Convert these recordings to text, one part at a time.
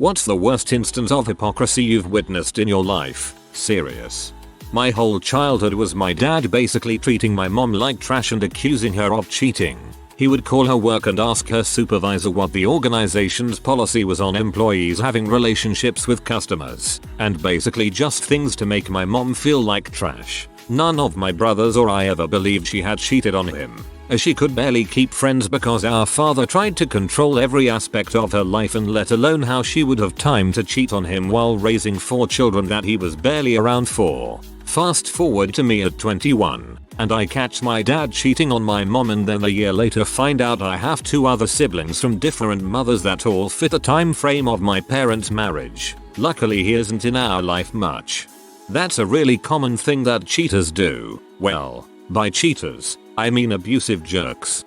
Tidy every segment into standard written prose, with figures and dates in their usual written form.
What's the worst instance of hypocrisy you've witnessed in your life? Serious. My whole childhood was my dad basically treating my mom like trash and accusing her of cheating. He would call her work and ask her supervisor what the organization's policy was on employees having relationships with customers, and basically just things to make my mom feel like trash. None of my brothers or I ever believed she had cheated on him, as she could barely keep friends because our father tried to control every aspect of her life, and let alone how she would have time to cheat on him while raising 4 children that he was barely around for. Fast forward to me at 21, and I catch my dad cheating on my mom, and then a year later find out I have 2 other siblings from different mothers that all fit the time frame of my parents' marriage. Luckily he isn't in our life much. That's a really common thing that cheaters do. Well, by cheaters, I mean abusive jerks.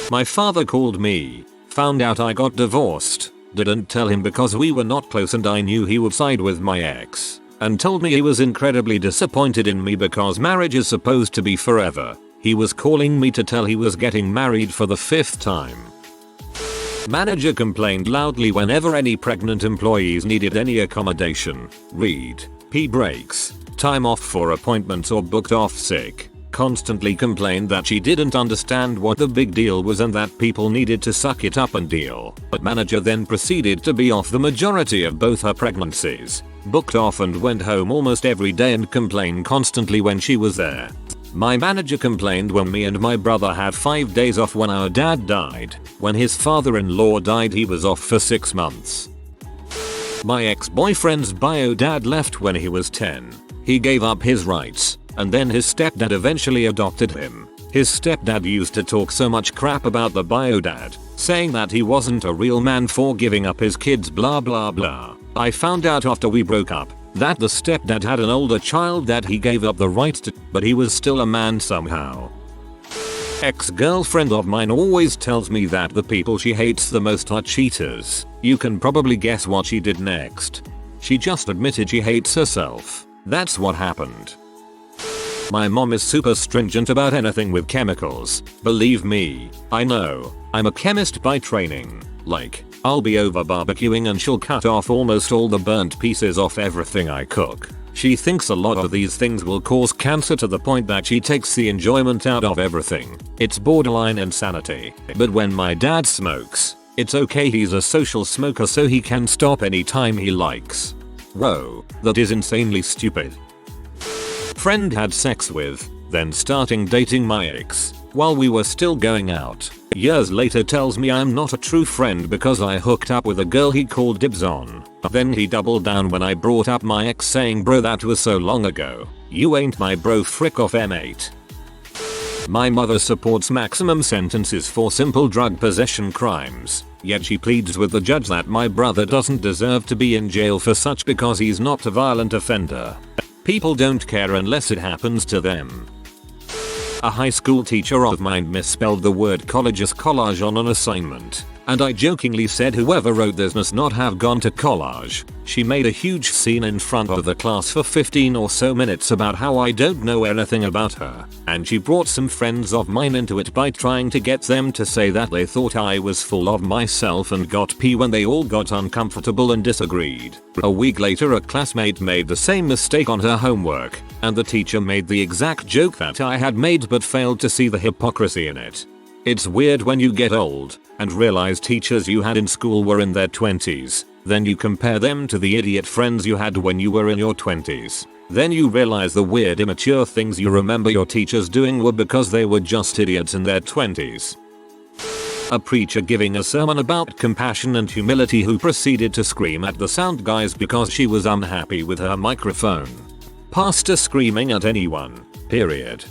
My father called me, found out I got divorced, didn't tell him because we were not close and I knew he would side with my ex, and told me he was incredibly disappointed in me because marriage is supposed to be forever. He was calling me to tell he was getting married for the 5th time. Manager complained loudly whenever any pregnant employees needed any accommodation, read, pee breaks, time off for appointments or booked off sick. Constantly complained that she didn't understand what the big deal was and that people needed to suck it up and deal. But manager then proceeded to be off the majority of both her pregnancies, booked off and went home almost every day and complained constantly when she was there. My manager complained when me and my brother had 5 days off when our dad died. When his father-in-law died he was off for 6 months. My ex-boyfriend's bio dad left when he was 10. He gave up his rights, and then his stepdad eventually adopted him. His stepdad used to talk so much crap about the bio dad, saying that he wasn't a real man for giving up his kids blah blah blah. I found out after we broke up that the stepdad had an older child that he gave up the rights to, but he was still a man somehow. Ex-girlfriend of mine always tells me that the people she hates the most are cheaters. You can probably guess what she did next. She just admitted she hates herself. That's what happened. My mom is super stringent about anything with chemicals. Believe me, I know. I'm a chemist by training. Like, I'll be over barbecuing and she'll cut off almost all the burnt pieces off everything I cook. She thinks a lot of these things will cause cancer to the point that she takes the enjoyment out of everything. It's borderline insanity. But when my dad smokes, it's okay, he's a social smoker so he can stop anytime he likes. Whoa, that is insanely stupid. Friend had sex with, then starting dating my ex, while we were still going out. Years later tells me I'm not a true friend because I hooked up with a girl he called dibs on. Then he doubled down when I brought up my ex saying bro that was so long ago. You ain't my bro, frick off M8. My mother supports maximum sentences for simple drug possession crimes, yet she pleads with the judge that my brother doesn't deserve to be in jail for such because he's not a violent offender. People don't care unless it happens to them. A high school teacher of mine misspelled the word college as collage on an assignment, and I jokingly said whoever wrote this must not have gone to college. She made a huge scene in front of the class for 15 or so minutes about how I don't know anything about her, and she brought some friends of mine into it by trying to get them to say that they thought I was full of myself and got pee when they all got uncomfortable and disagreed. A week later a classmate made the same mistake on her homework, and the teacher made the exact joke that I had made but failed to see the hypocrisy in it. It's weird when you get old and realize teachers you had in school were in their 20s. Then you compare them to the idiot friends you had when you were in your 20s. Then you realize the weird immature things you remember your teachers doing were because they were just idiots in their 20s. A preacher giving a sermon about compassion and humility who proceeded to scream at the sound guys because she was unhappy with her microphone. Pastor screaming at anyone, period.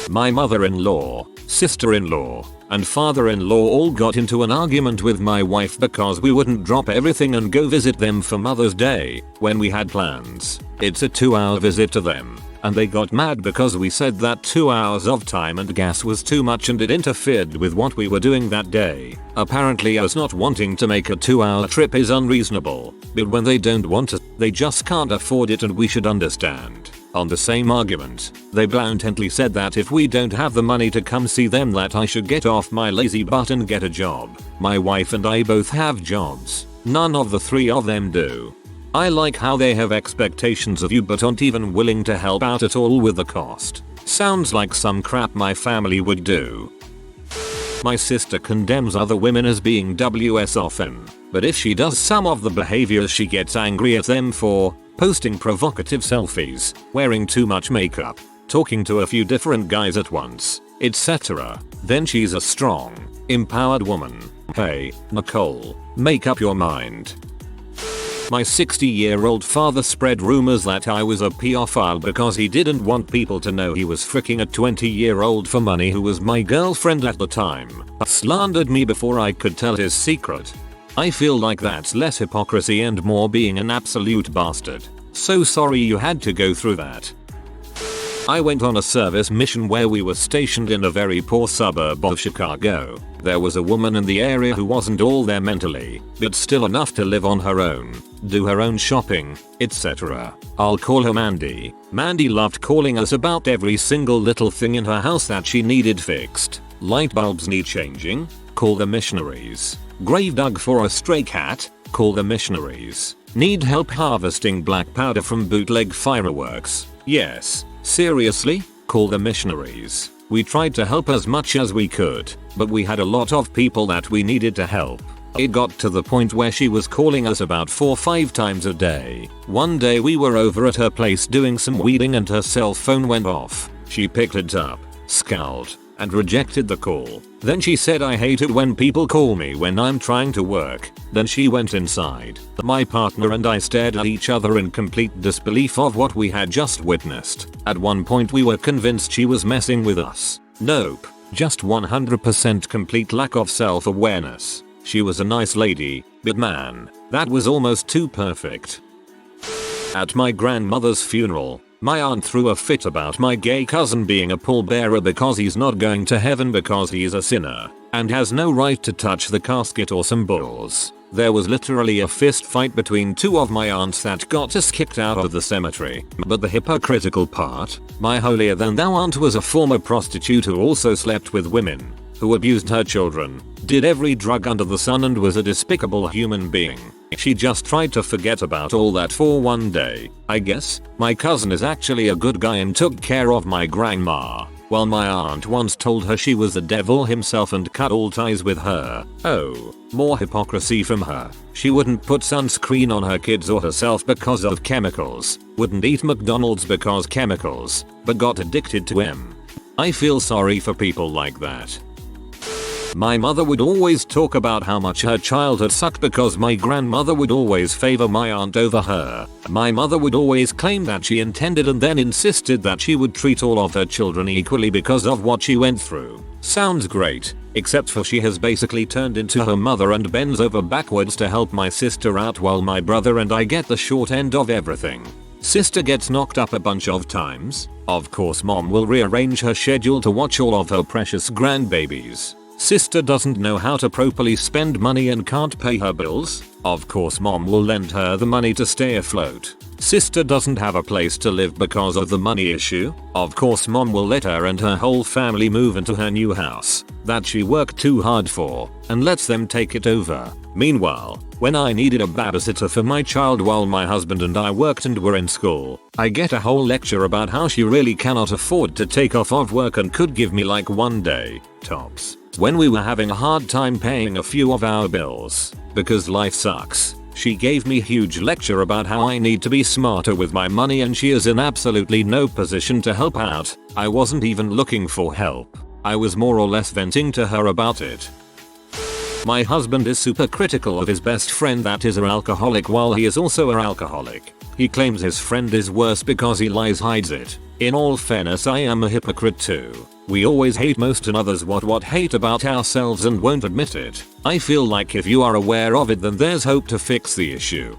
My mother-in-law, sister-in-law, and father-in-law all got into an argument with my wife because we wouldn't drop everything and go visit them for Mother's Day when we had plans. It's a 2-hour visit to them, and they got mad because we said that 2 hours of time and gas was too much and it interfered with what we were doing that day. Apparently us not wanting to make a 2-hour trip is unreasonable, but when they don't want to, they just can't afford it and we should understand. On the same argument, they blatantly said that if we don't have the money to come see them that I should get off my lazy butt and get a job. My wife and I both have jobs. None of the three of them do. I like how they have expectations of you but aren't even willing to help out at all with the cost. Sounds like some crap my family would do. My sister condemns other women as being WS often, but if she does some of the behaviors she gets angry at them for: posting provocative selfies, wearing too much makeup, talking to a few different guys at once, etc. Then she's a strong, empowered woman. Hey, Nicole, make up your mind. My 60-year-old father spread rumors that I was a pedophile because he didn't want people to know he was fricking a 20-year-old for money who was my girlfriend at the time. Slandered me before I could tell his secret. I feel like that's less hypocrisy and more being an absolute bastard. So sorry you had to go through that. I went on a service mission where we were stationed in a very poor suburb of Chicago. There was a woman in the area who wasn't all there mentally, but still enough to live on her own, do her own shopping, etc. I'll call her Mandy. Mandy loved calling us about every single little thing in her house that she needed fixed. Light bulbs need changing? Call the missionaries. Grave dug for a stray cat? Call the missionaries. Need help harvesting black powder from bootleg fireworks? Yes. Seriously? Call the missionaries. We tried to help as much as we could, but we had a lot of people that we needed to help. It got to the point where she was calling us about 4 or 5 times a day. One day we were over at her place doing some weeding and her cell phone went off. She picked it up, scowled, and rejected the call. Then she said, "I hate it when people call me when I'm trying to work." Then she went inside. My partner and I stared at each other in complete disbelief of what we had just witnessed. At one point we were convinced she was messing with us. Nope. Just 100% complete lack of self-awareness. She was a nice lady, but man, that was almost too perfect. At my grandmother's funeral, my aunt threw a fit about my gay cousin being a pallbearer because he's not going to heaven because he's a sinner, and has no right to touch the casket or symbols. There was literally a fist fight between 2 of my aunts that got us kicked out of the cemetery. But the hypocritical part, my holier-than-thou aunt was a former prostitute who also slept with women, who abused her children, did every drug under the sun and was a despicable human being. She just tried to forget about all that for one day. I guess my cousin is actually a good guy and took care of my grandma, while my aunt once told her she was the devil himself and cut all ties with her. Oh, more hypocrisy from her. She wouldn't put sunscreen on her kids or herself because of chemicals, wouldn't eat McDonald's because chemicals, but got addicted to M. I feel sorry for people like that. My mother would always talk about how much her childhood sucked because my grandmother would always favor my aunt over her. My mother would always claim that she intended and then insisted that she would treat all of her children equally because of what she went through. Sounds great, except for she has basically turned into her mother and bends over backwards to help my sister out while my brother and I get the short end of everything. Sister gets knocked up a bunch of times. Of course mom will rearrange her schedule to watch all of her precious grandbabies. Sister doesn't know how to properly spend money and can't pay her bills. Of course mom will lend her the money to stay afloat. Sister doesn't have a place to live because of the money issue. Of course mom will let her and her whole family move into her new house that she worked too hard for and lets them take it over. Meanwhile, when I needed a babysitter for my child while my husband and I worked and were in school, I get a whole lecture about how she really cannot afford to take off of work and could give me like 1 day, tops. When we were having a hard time paying a few of our bills, because life sucks, she gave me a huge lecture about how I need to be smarter with my money and she is in absolutely no position to help out. I wasn't even looking for help. I was more or less venting to her about it. My husband is super critical of his best friend that is an alcoholic while he is also an alcoholic. He claims his friend is worse because he lies, hides it. In all fairness, I am a hypocrite too. We always hate most and others what hate about ourselves and won't admit it. I feel like if you are aware of it then there's hope to fix the issue.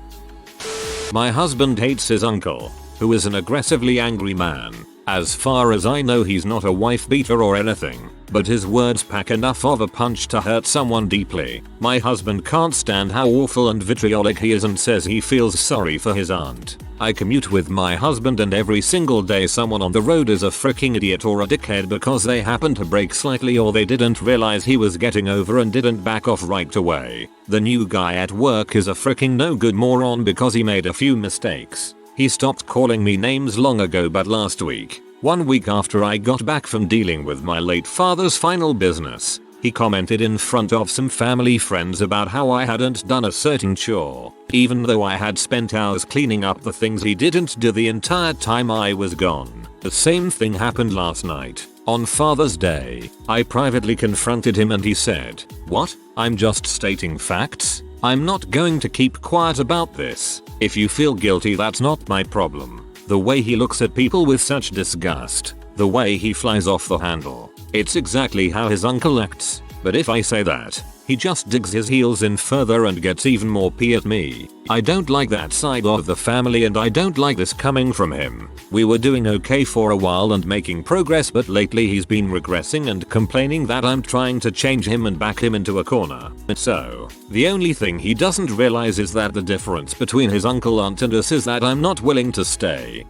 My husband hates his uncle, who is an aggressively angry man. As far as I know he's not a wife beater or anything, but his words pack enough of a punch to hurt someone deeply. My husband can't stand how awful and vitriolic he is and says he feels sorry for his aunt. I commute with my husband and every single day someone on the road is a freaking idiot or a dickhead because they happened to brake slightly or they didn't realize he was getting over and didn't back off right away. The new guy at work is a freaking no good moron because he made a few mistakes. He stopped calling me names long ago, but last week, 1 week after I got back from dealing with my late father's final business, he commented in front of some family friends about how I hadn't done a certain chore, even though I had spent hours cleaning up the things he didn't do the entire time I was gone. The same thing happened last night. On Father's Day, I privately confronted him and he said, "What? I'm just stating facts. I'm not going to keep quiet about this. If you feel guilty, that's not my problem." The way he looks at people with such disgust. The way he flies off the handle. It's exactly how his uncle acts. But if I say that, he just digs his heels in further and gets even more pee at me. I don't like that side of the family and I don't like this coming from him. We were doing okay for a while and making progress, but lately he's been regressing and complaining that I'm trying to change him and back him into a corner. So, the only thing he doesn't realize is that the difference between his uncle, aunt and us is that I'm not willing to stay.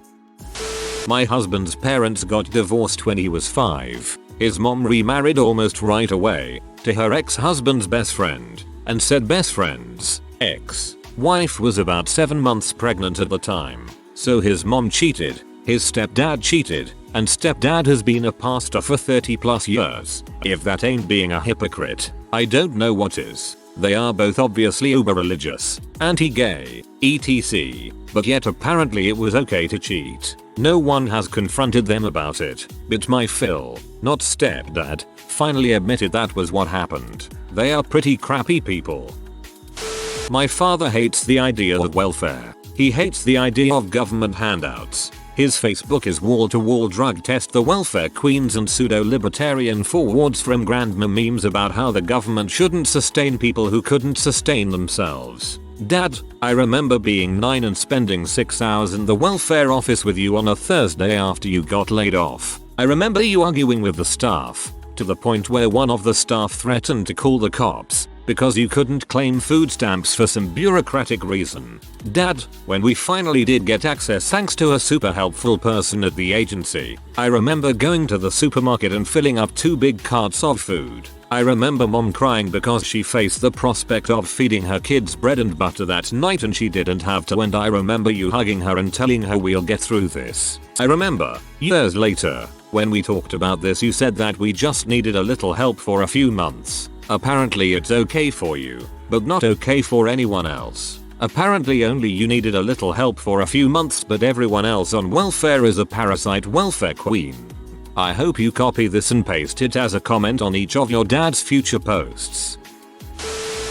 My husband's parents got divorced when he was 5. His mom remarried almost right away to her ex-husband's best friend, and said best friend's ex-wife was about 7 months pregnant at the time. So his mom cheated, his stepdad cheated, and stepdad has been a pastor for 30+ years. If that ain't being a hypocrite, I don't know what is. They are both obviously uber religious, anti-gay, etc. But yet apparently it was okay to cheat. No one has confronted them about it, but my Phil, not stepdad, finally admitted that was what happened. They are pretty crappy people. My father hates the idea of welfare. He hates the idea of government handouts. His Facebook is wall-to-wall drug test the welfare queens and pseudo-libertarian forwards from grandma memes about how the government shouldn't sustain people who couldn't sustain themselves. Dad, I remember being 9 and spending 6 hours in the welfare office with you on a Thursday after you got laid off. I remember you arguing with the staff, to the point where one of the staff threatened to call the cops because you couldn't claim food stamps for some bureaucratic reason. Dad, when we finally did get access thanks to a super helpful person at the agency, I remember going to the supermarket and filling up 2 big carts of food. I remember mom crying because she faced the prospect of feeding her kids bread and butter that night and she didn't have to, and I remember you hugging her and telling her we'll get through this. I remember, years later, when we talked about this you said that we just needed a little help for a few months. Apparently it's okay for you, but not okay for anyone else. Apparently only you needed a little help for a few months, but everyone else on welfare is a parasite welfare queen. I hope you copy this and paste it as a comment on each of your dad's future posts.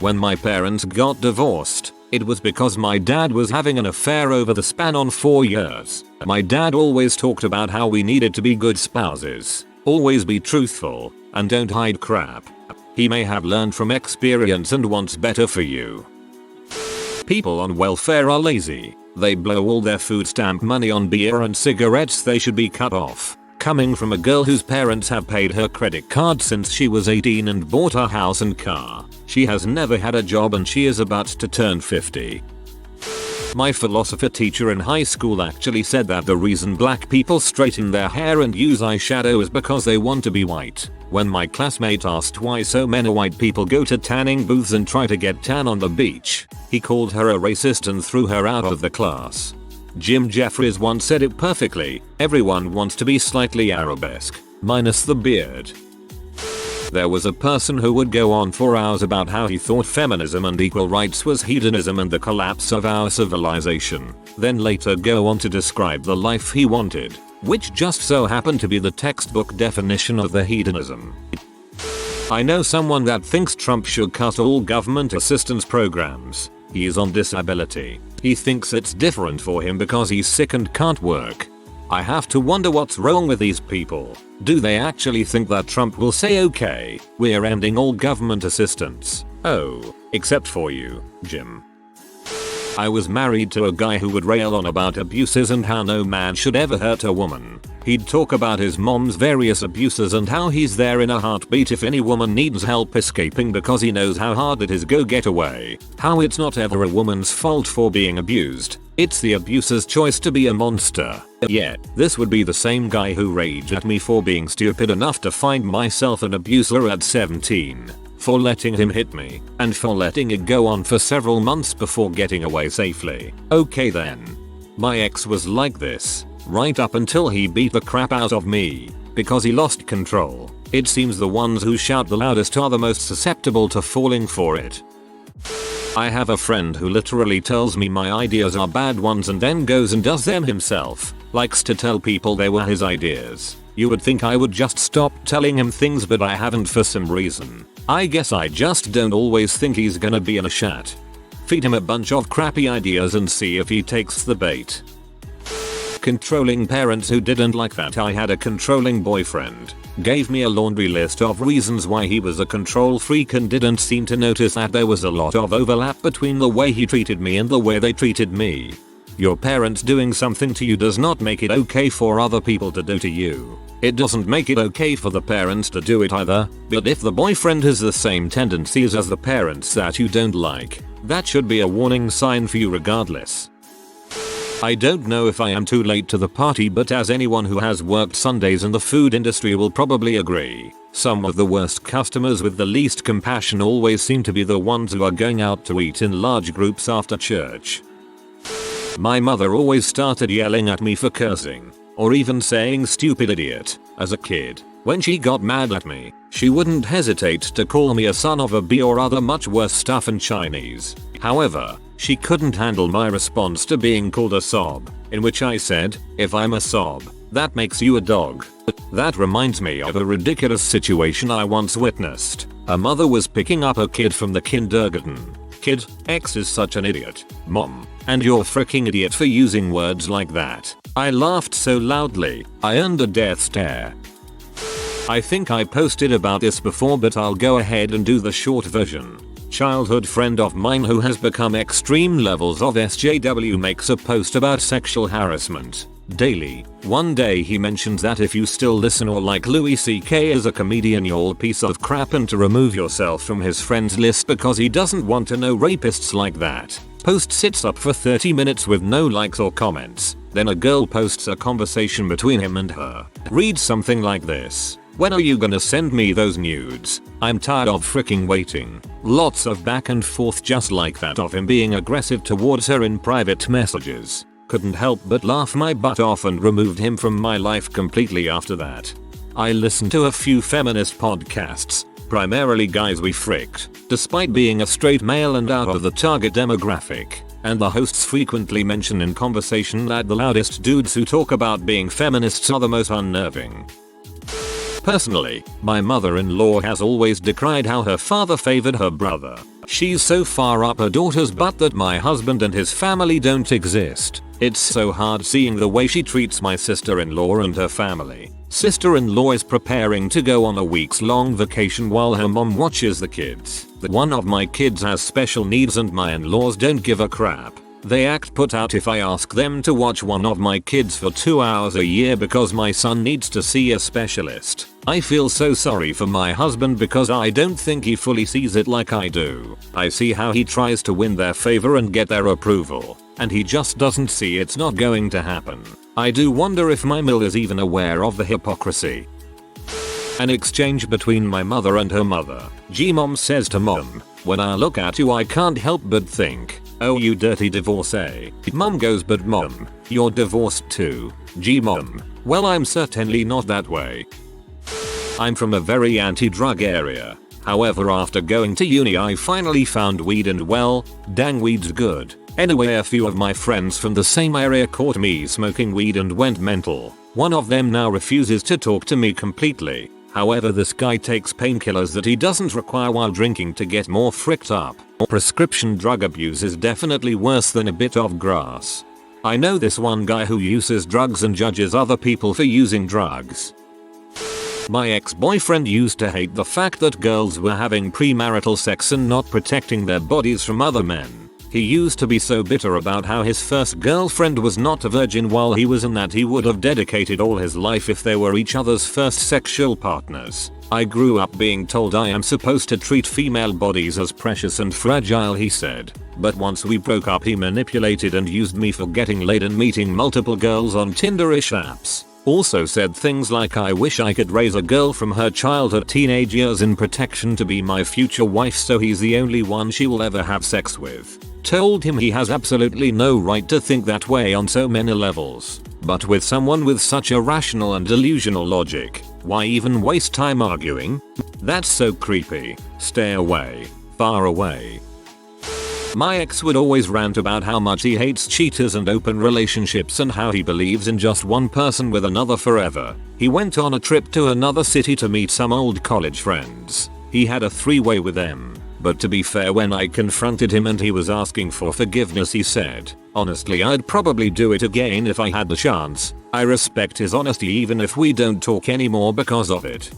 When my parents got divorced, it was because my dad was having an affair over the span of 4 years. My dad always talked about how we needed to be good spouses, always be truthful, and don't hide crap. He may have learned from experience and wants better for you. People on welfare are lazy. They blow all their food stamp money on beer and cigarettes. They should be cut off. Coming from a girl whose parents have paid her credit card since she was 18 and bought a house and car. She has never had a job and she is about to turn 50. My philosophy teacher in high school actually said that the reason black people straighten their hair and use eyeshadow is because they want to be white. When my classmate asked why so many white people go to tanning booths and try to get tan on the beach, he called her a racist and threw her out of the class. Jim Jeffries once said it perfectly, everyone wants to be slightly Arabesque, minus the beard. There was a person who would go on for hours about how he thought feminism and equal rights was hedonism and the collapse of our civilization, then later go on to describe the life he wanted, which just so happened to be the textbook definition of the hedonism. I know someone that thinks Trump should cut all government assistance programs. He is on disability. He thinks it's different for him because he's sick and can't work. I have to wonder what's wrong with these people. Do they actually think that Trump will say, okay, we're ending all government assistance? Oh, except for you, Jim. I was married to a guy who would rail on about abuses and how no man should ever hurt a woman. He'd talk about his mom's various abuses and how he's there in a heartbeat if any woman needs help escaping because he knows how hard it is go get away. How it's not ever a woman's fault for being abused. It's the abuser's choice to be a monster. Yet, this would be the same guy who raged at me for being stupid enough to find myself an abuser at 17, for letting him hit me, and for letting it go on for several months before getting away safely. Okay then. My ex was like this, right up until he beat the crap out of me, because he lost control. It seems the ones who shout the loudest are the most susceptible to falling for it. I have a friend who literally tells me my ideas are bad ones and then goes and does them himself. Likes to tell people they were his ideas. You would think I would just stop telling him things, but I haven't for some reason. I guess I just don't always think he's gonna be in a chat. Feed him a bunch of crappy ideas and see if he takes the bait. Controlling parents who didn't like that I had a controlling boyfriend. Gave me a laundry list of reasons why he was a control freak and didn't seem to notice that there was a lot of overlap between the way he treated me and the way they treated me. Your parents doing something to you does not make it okay for other people to do to you. It doesn't make it okay for the parents to do it either, but if the boyfriend has the same tendencies as the parents that you don't like, that should be a warning sign for you regardless. I don't know if I am too late to the party, but as anyone who has worked Sundays in the food industry will probably agree, some of the worst customers with the least compassion always seem to be the ones who are going out to eat in large groups after church. My mother always started yelling at me for cursing, or even saying stupid idiot, as a kid. When she got mad at me, she wouldn't hesitate to call me a son of a b or other much worse stuff in Chinese. However, she couldn't handle my response to being called a sob, in which I said, if I'm a sob, that makes you a dog. That reminds me of a ridiculous situation I once witnessed. A mother was picking up a kid from the kindergarten. Kid, X is such an idiot. Mom, and you're freaking idiot for using words like that. I laughed so loudly, I earned a death stare. I think I posted about this before, but I'll go ahead and do the short version. Childhood friend of mine who has become extreme levels of SJW makes a post about sexual harassment daily. One day he mentions that if you still listen or like Louis CK as a comedian, you're a piece of crap, and to remove yourself from his friends list because he doesn't want to know rapists like that. Post sits up for 30 minutes with no likes or comments. Then a girl posts a conversation between him and her. Reads something like this. When are you gonna send me those nudes? I'm tired of freaking waiting. Lots of back and forth just like that of him being aggressive towards her in private messages. Couldn't help but laugh my butt off and removed him from my life completely after that. I listened to a few feminist podcasts, primarily Guys We Fricked, despite being a straight male and out of the target demographic, and the hosts frequently mention in conversation that the loudest dudes who talk about being feminists are the most unnerving. Personally, my mother-in-law has always decried how her father favored her brother. She's so far up her daughter's butt that my husband and his family don't exist. It's so hard seeing the way she treats my sister-in-law and her family. Sister-in-law is preparing to go on a weeks-long vacation while her mom watches the kids. One of my kids has special needs and my in-laws don't give a crap. They act put out if I ask them to watch one of my kids for 2 hours a year because my son needs to see a specialist. I feel so sorry for my husband because I don't think he fully sees it like I do. I see how he tries to win their favor and get their approval, and he just doesn't see it's not going to happen. I do wonder if my mill is even aware of the hypocrisy. An exchange between my mother and her mother. G-mom says to mom, when I look at you I can't help but think, oh you dirty divorcee. Mom goes, but mom, you're divorced too. G-mom, well I'm certainly not that way. I'm from a very anti-drug area. However, after going to uni I finally found weed and well, dang weed's good. Anyway, a few of my friends from the same area caught me smoking weed and went mental. One of them now refuses to talk to me completely. However, this guy takes painkillers that he doesn't require while drinking to get more fricked up. Prescription drug abuse is definitely worse than a bit of grass. I know this one guy who uses drugs and judges other people for using drugs. My ex-boyfriend used to hate the fact that girls were having premarital sex and not protecting their bodies from other men. He used to be so bitter about how his first girlfriend was not a virgin while he was in that he would have dedicated all his life if they were each other's first sexual partners. I grew up being told I am supposed to treat female bodies as precious and fragile, he said. But once we broke up he manipulated and used me for getting laid and meeting multiple girls on Tinder-ish apps. Also said things like I wish I could raise a girl from her childhood teenage years in protection to be my future wife so he's the only one she will ever have sex with. Told him he has absolutely no right to think that way on so many levels. But with someone with such irrational and delusional logic, why even waste time arguing? That's so creepy. Stay away. Far away. My ex would always rant about how much he hates cheaters and open relationships and how he believes in just one person with another forever. He went on a trip to another city to meet some old college friends. He had a three-way with them. But to be fair, when I confronted him and he was asking for forgiveness, he said, "Honestly, I'd probably do it again if I had the chance. I respect his honesty even if we don't talk anymore because of it."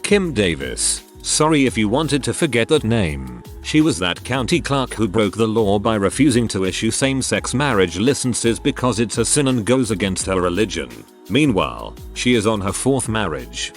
Kim Davis. Sorry if you wanted to forget that name. She was that county clerk who broke the law by refusing to issue same-sex marriage licenses because it's a sin and goes against her religion. Meanwhile, she is on her fourth marriage.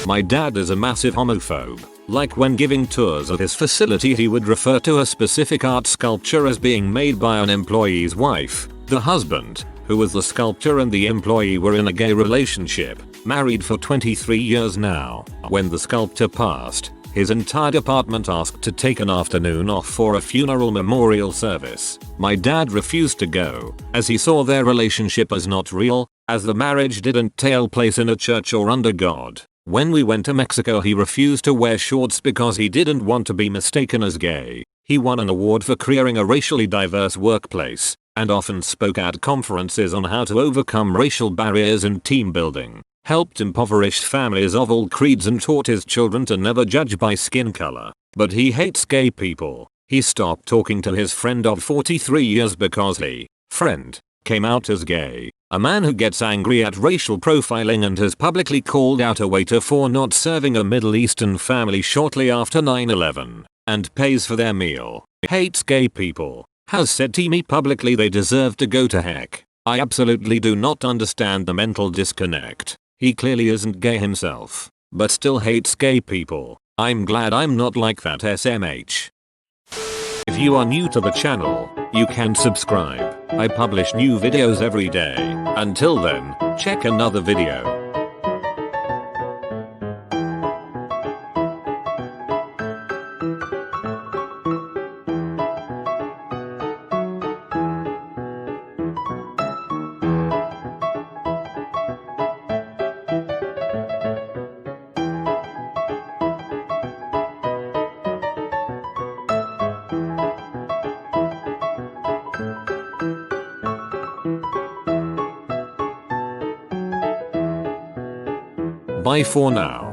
My dad is a massive homophobe. Like when giving tours of his facility he would refer to a specific art sculpture as being made by an employee's wife. The husband, who was the sculptor, and the employee were in a gay relationship, married for 23 years now. When the sculptor passed, his entire department asked to take an afternoon off for a funeral memorial service. My dad refused to go, as he saw their relationship as not real, as the marriage didn't take place in a church or under God. When we went to Mexico he refused to wear shorts because he didn't want to be mistaken as gay. He won an award for creating a racially diverse workplace, and often spoke at conferences on how to overcome racial barriers in team building, helped impoverished families of all creeds, and taught his children to never judge by skin color. But he hates gay people. He stopped talking to his friend of 43 years because he, friend, came out as gay. A man who gets angry at racial profiling and has publicly called out a waiter for not serving a Middle Eastern family shortly after 9/11, and pays for their meal. Hates gay people. Has said to me publicly they deserve to go to heck. I absolutely do not understand the mental disconnect. He clearly isn't gay himself, but still hates gay people. I'm glad I'm not like that SMH. If you are new to the channel, you can subscribe. I publish new videos every day. Until then, check another video. Bye for now.